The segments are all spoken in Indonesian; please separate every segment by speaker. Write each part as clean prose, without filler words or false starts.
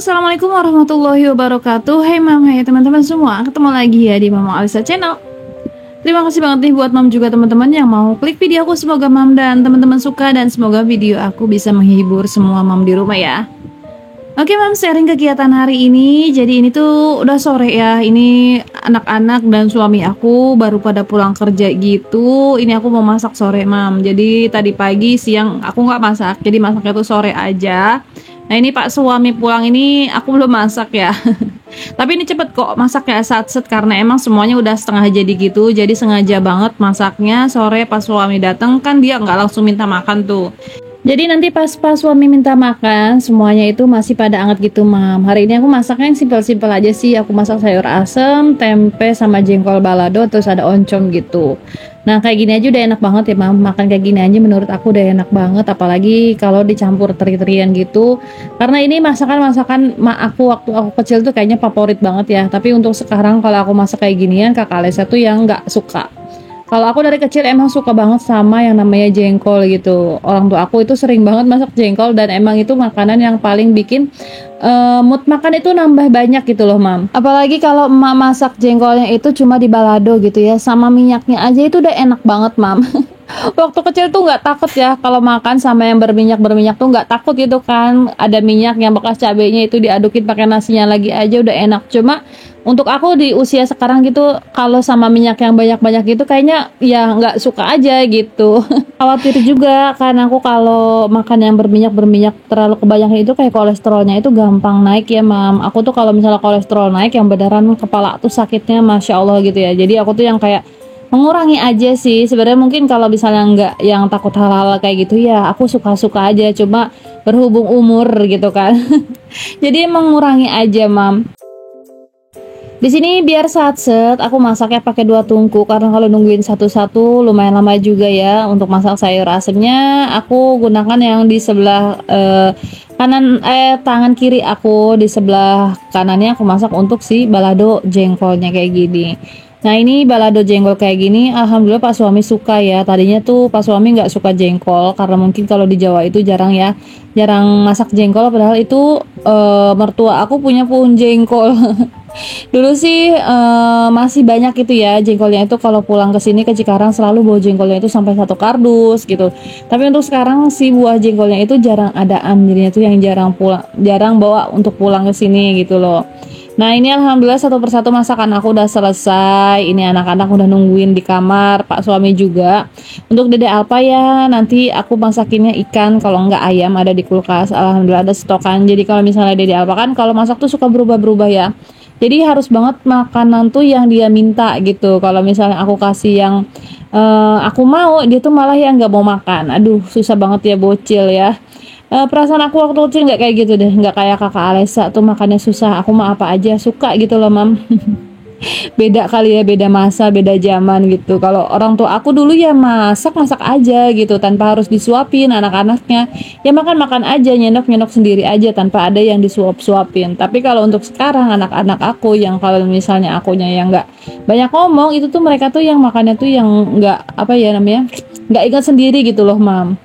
Speaker 1: Assalamualaikum warahmatullahi wabarakatuh. Hai mam, hai teman-teman semua. Ketemu lagi ya di Mama Alisa Channel. Terima kasih banget nih buat mam juga teman-teman yang mau klik video aku. Semoga mam dan teman-teman suka dan semoga video aku bisa menghibur semua mam di rumah ya. Oke mam, sharing kegiatan hari ini. Jadi ini tuh udah sore ya. Ini anak-anak dan suami aku baru pada pulang kerja gitu. Ini aku mau masak sore mam. Jadi tadi pagi siang aku nggak masak. Jadi masaknya tuh sore aja. Nah ini Pak suami pulang ini aku belum masak ya. Tapi ini cepet kok masaknya satset karena emang semuanya udah setengah jadi gitu. Jadi sengaja banget masaknya sore pas suami datang kan dia nggak langsung minta makan tuh. Jadi nanti pas suami minta makan semuanya itu masih pada anget gitu mam. Hari ini aku masaknya yang simpel-simpel aja sih. Aku masak sayur asem, tempe sama jengkol balado terus ada oncom gitu. Nah kayak gini aja udah enak banget ya mam. Makan kayak gini aja menurut aku udah enak banget. Apalagi kalau dicampur teri-terian gitu. Karena ini masakan-masakan aku waktu aku kecil tuh kayaknya favorit banget ya. Tapi untuk sekarang kalau aku masak kayak ginian kakak Alisa tuh yang nggak suka. Kalau aku dari kecil emang suka banget sama yang namanya jengkol gitu. Orang tua aku itu sering banget masak jengkol dan emang itu makanan yang paling bikin mood makan itu nambah banyak gitu loh mam. Apalagi kalau emak masak jengkolnya itu cuma di balado gitu ya, sama minyaknya aja itu udah enak banget mam. Waktu kecil tuh nggak takut ya kalau makan sama yang berminyak tuh nggak takut gitu kan. Ada minyak yang bekas cabenya itu diadukin pakai nasinya lagi aja udah enak. Cuma untuk aku di usia sekarang gitu kalau sama minyak yang banyak-banyak gitu kayaknya ya nggak suka aja gitu. Khawatir juga karena aku kalau makan yang berminyak terlalu kebanyakan itu kayak kolesterolnya itu gampang naik ya mam. Aku tuh kalau misalnya kolesterol naik yang beneran kepala tuh sakitnya masya Allah gitu ya. Jadi aku tuh yang kayak mengurangi aja sih sebenarnya. Mungkin kalau misalnya nggak yang takut hal-hal kayak gitu ya aku suka-suka aja, cuma berhubung umur gitu kan. Jadi mengurangi aja mam. Di sini biar satset aku masaknya pakai 2 tungku karena kalau nungguin satu-satu lumayan lama juga ya. Untuk masak sayur asemnya aku gunakan yang di sebelah tangan kiri aku, di sebelah kanannya aku masak untuk si balado jengkolnya kayak gini. Nah ini balado jengkol kayak gini alhamdulillah Pak suami suka ya. Tadinya tuh Pak suami nggak suka jengkol karena mungkin kalau di Jawa itu jarang masak jengkol, padahal itu mertua aku punya pohon jengkol. Dulu sih masih banyak itu ya jengkolnya itu, kalau pulang ke sini ke Cikarang selalu bawa jengkolnya itu sampai 1 kardus gitu. Tapi untuk sekarang si buah jengkolnya itu jarang adaan, jadinya tuh yang jarang bawa untuk pulang ke sini gitu loh. Nah ini alhamdulillah satu persatu masakan aku udah selesai. Ini anak-anak udah nungguin di kamar, Pak suami juga. Untuk Dede Alpa ya nanti aku masakinnya ikan, kalau nggak ayam ada di kulkas. Alhamdulillah ada stokan. Jadi kalau misalnya Dede Alpa kan kalau masak tuh suka berubah-berubah ya. Jadi harus banget makanan tuh yang dia minta gitu. Kalau misalnya aku kasih yang aku mau, dia tuh malah yang nggak mau makan. Aduh susah banget ya bocil ya. Perasaan aku waktu kecil nggak kayak gitu deh, nggak kayak kakak Alesa tuh makannya susah. Aku mah apa aja suka gitu loh mam. Beda kali ya, beda masa, beda zaman gitu. Kalau orang tua aku dulu ya masak aja gitu tanpa harus disuapin anak-anaknya. Ya makan aja, nyendok sendiri aja tanpa ada yang disuapin. Tapi kalau untuk sekarang anak-anak aku yang kalau misalnya akunya yang nggak banyak ngomong, itu tuh mereka tuh yang makannya tuh yang nggak apa ya namanya, nggak ingat sendiri gitu loh mam.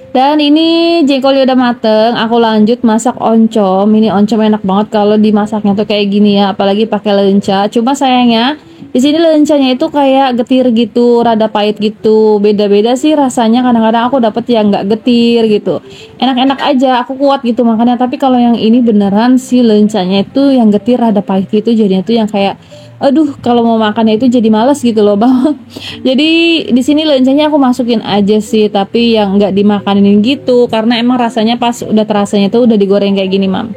Speaker 1: Dan ini jengkolnya udah mateng, aku lanjut masak oncom. Ini oncom enak banget kalau dimasaknya tuh kayak gini ya, apalagi pakai lenca. Cuma sayangnya di sini lencanya itu kayak getir gitu, rada pahit gitu. Beda-beda sih rasanya. Kadang-kadang aku dapet yang nggak getir gitu. Enak-enak aja, aku kuat gitu makannya. Tapi kalau yang ini beneran sih lencanya itu yang getir, rada pahit gitu. Jadinya tuh yang kayak aduh kalau mau makannya itu jadi males gitu loh bang. Jadi di sini lencanya aku masukin aja sih, tapi yang nggak dimakanin gitu karena emang rasanya pas udah terasanya tuh udah digoreng kayak gini mam.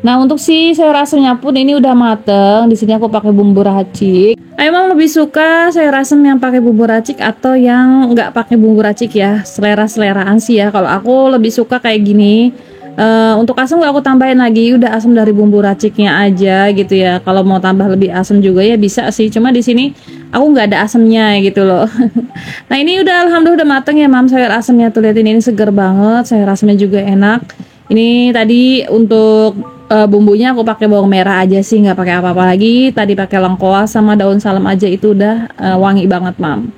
Speaker 1: Nah untuk si sayur asemnya pun ini udah mateng. Di sini aku pakai bumbu racik. Emang lebih suka sayur asem yang pakai bumbu racik atau yang nggak pakai bumbu racik ya, selera-seleraan sih ya. Kalau aku lebih suka kayak gini. Untuk asam gak aku tambahin lagi, udah asam dari bumbu raciknya aja gitu ya. Kalau mau tambah lebih asam juga ya bisa sih, cuma di sini aku nggak ada asamnya gitu loh. Nah ini udah alhamdulillah udah mateng ya mam sayur asamnya tuh, liatin ini seger banget, sayur asamnya juga enak. Ini tadi untuk bumbunya aku pakai bawang merah aja sih, nggak pakai apa-apa lagi. Tadi pakai lengkoas sama daun salam aja itu udah wangi banget mam.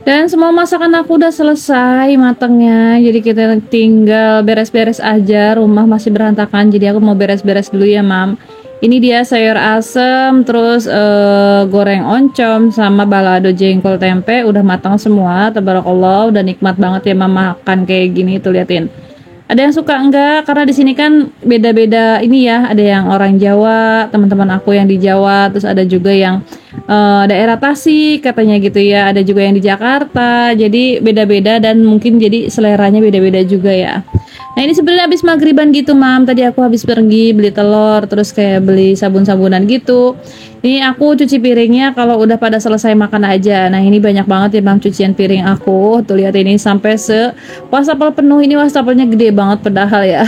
Speaker 1: Dan semua masakan aku udah selesai matangnya. Jadi kita tinggal beres-beres aja. Rumah masih berantakan. Jadi aku mau beres-beres dulu ya, Mam. Ini dia sayur asem, terus goreng oncom sama balado jengkol tempe udah matang semua. Tabarakallah, udah nikmat banget ya Mam makan kayak gini tuh liatin. Ada yang suka enggak? Karena di sini kan beda-beda ini ya. Ada yang orang Jawa, teman-teman aku yang di Jawa, terus ada juga yang daerah Tasik katanya gitu ya. Ada juga yang di Jakarta. Jadi beda-beda dan mungkin jadi seleranya beda-beda juga ya. Nah ini sebenarnya habis maghriban gitu Mam. Tadi aku habis pergi beli telur, terus kayak beli sabun-sabunan gitu. Ini aku cuci piringnya kalau udah pada selesai makan aja. Nah ini banyak banget ya Mam cucian piring aku. Tuh lihat ini sampai wastafel penuh. Ini wastafelnya gede banget padahal ya.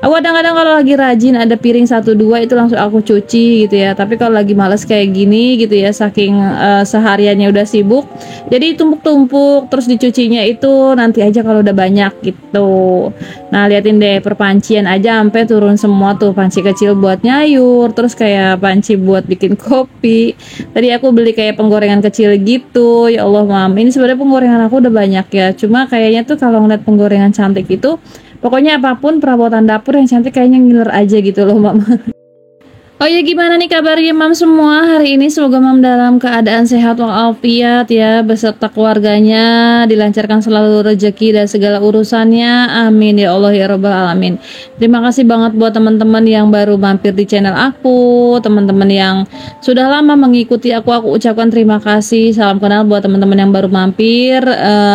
Speaker 1: Aku kadang-kadang kalau lagi rajin ada piring 1-2 itu langsung aku cuci gitu ya. Tapi kalau lagi males kayak gini gitu ya, saking sehariannya udah sibuk, jadi tumpuk-tumpuk terus dicucinya itu nanti aja kalau udah banyak gitu. Nah liatin deh perpancian aja sampai turun semua tuh, panci kecil buat nyayur, terus kayak panci buat bikin kopi. Tadi aku beli kayak penggorengan kecil gitu. Ya Allah Mam, ini sebenarnya penggorengan aku udah banyak ya, cuma kayaknya tuh kalau ngeliat penggorengan cantik itu, pokoknya apapun perabotan dapur yang cantik kayaknya ngiler aja gitu loh Mam. Oh ya gimana nih kabarnya Mam semua hari ini, semoga Mam dalam keadaan sehat walafiat ya, beserta keluarganya dilancarkan selalu rezeki dan segala urusannya, amin ya Allah ya Rabbal Alamin. Terima kasih banget buat teman-teman yang baru mampir di channel aku, teman-teman yang sudah lama mengikuti aku ucapkan terima kasih. Salam kenal buat teman-teman yang baru mampir,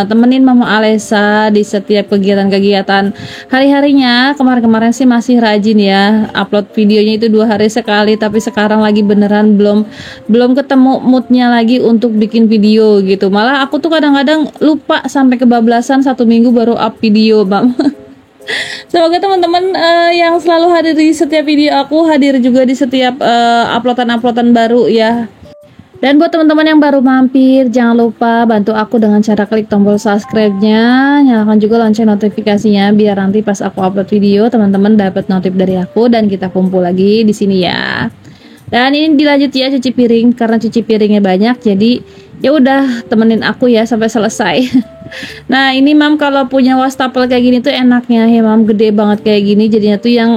Speaker 1: temenin Mama Alesa di setiap kegiatan-kegiatan hari-harinya. Kemarin-kemarin sih masih rajin ya, upload videonya itu 2 hari sekali, tapi sekarang lagi beneran belum ketemu moodnya lagi untuk bikin video gitu. Malah aku tuh kadang-kadang lupa sampai kebablasan 1 minggu baru up video Bang. Semoga teman-teman yang selalu hadir di setiap video aku, hadir juga di setiap uploadan-uploadan baru ya. Dan buat teman-teman yang baru mampir, jangan lupa bantu aku dengan cara klik tombol subscribe-nya, nyalakan juga lonceng notifikasinya biar nanti pas aku upload video teman-teman dapat notif dari aku dan kita kumpul lagi di sini ya. Dan ini dilanjut ya cuci piring, karena cuci piringnya banyak jadi ya udah temenin aku ya sampai selesai. Nah ini Mam kalau punya wastafel kayak gini tuh enaknya ya Mam, gede banget kayak gini jadinya tuh yang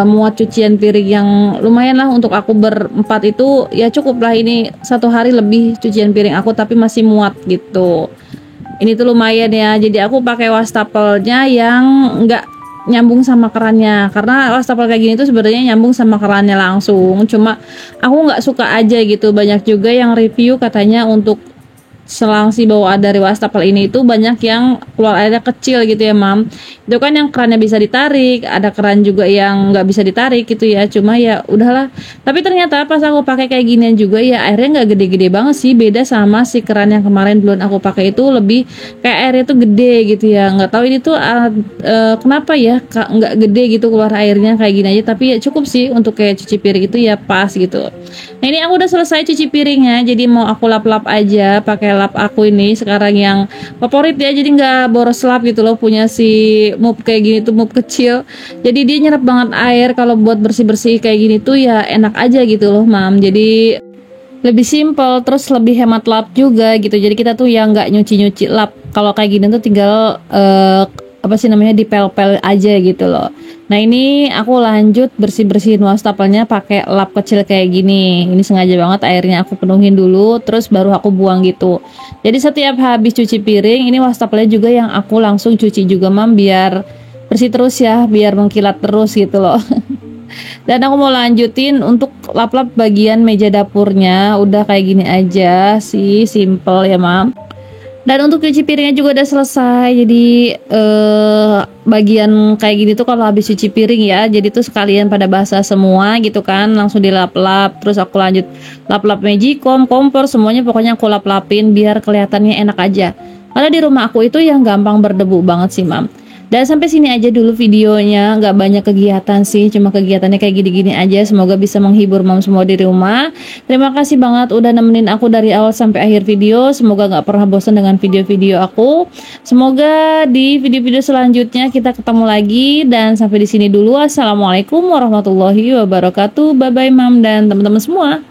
Speaker 1: muat cucian piring yang lumayan lah untuk aku berempat itu ya cukup lah, ini 1 hari lebih cucian piring aku tapi masih muat gitu. Ini tuh lumayan ya, jadi aku pakai wastafelnya yang enggak nyambung sama kerannya, karena wastafel kayak gini tuh sebenarnya nyambung sama kerannya langsung, cuma aku nggak suka aja gitu. Banyak juga yang review katanya untuk selang si bawaan dari wastafel ini itu banyak yang keluar airnya kecil gitu ya Mam. Itu kan yang kerannya bisa ditarik, ada keran juga yang nggak bisa ditarik gitu ya, cuma ya udahlah. Tapi ternyata pas aku pakai kayak ginian juga ya airnya nggak gede-gede banget sih, beda sama si keran yang kemarin belum aku pakai itu lebih kayak airnya tuh gede gitu ya. Nggak tahu ini tuh kenapa ya nggak gede gitu keluar airnya kayak gini aja, tapi ya cukup sih untuk kayak cuci piring itu ya pas gitu. Nah ini aku udah selesai cuci piringnya, jadi mau aku lap-lap aja pakai lap aku ini sekarang yang favorit ya, jadi nggak boros lap gitu loh, punya si mop kayak gini tuh, mop kecil, jadi dia nyerap banget air. Kalau buat bersih-bersih kayak gini tuh ya enak aja gitu loh Mam, jadi lebih simple terus lebih hemat lap juga gitu. Jadi kita tuh yang nggak nyuci-nyuci lap, kalau kayak gini tuh tinggal apa sih namanya, dipel-pel aja gitu loh. Nah ini aku lanjut bersih-bersihin wastafelnya pakai lap kecil kayak gini. Ini sengaja banget airnya aku penuhin dulu terus baru aku buang gitu. Jadi setiap habis cuci piring ini wastafelnya juga yang aku langsung cuci juga Mam, biar bersih terus ya, biar mengkilat terus gitu loh. Dan aku mau lanjutin untuk lap-lap bagian meja dapurnya, udah kayak gini aja sih, simple ya Mam. Dan untuk cuci piringnya juga udah selesai. Jadi bagian kayak gini tuh kalau habis cuci piring ya, jadi tuh sekalian pada basah semua gitu kan, langsung dilap-lap. Terus aku lanjut lap-lap magicom, kompor, semuanya pokoknya aku lap-lapin biar kelihatannya enak aja. Karena di rumah aku itu yang gampang berdebu banget sih Mam. Dan sampai sini aja dulu videonya, nggak banyak kegiatan sih, cuma kegiatannya kayak gini-gini aja. Semoga bisa menghibur Mam semua di rumah. Terima kasih banget udah nemenin aku dari awal sampai akhir video. Semoga nggak pernah bosan dengan video-video aku. Semoga di video-video selanjutnya kita ketemu lagi. Dan sampai di sini dulu. Assalamualaikum warahmatullahi wabarakatuh. Bye bye Mam dan teman-teman semua.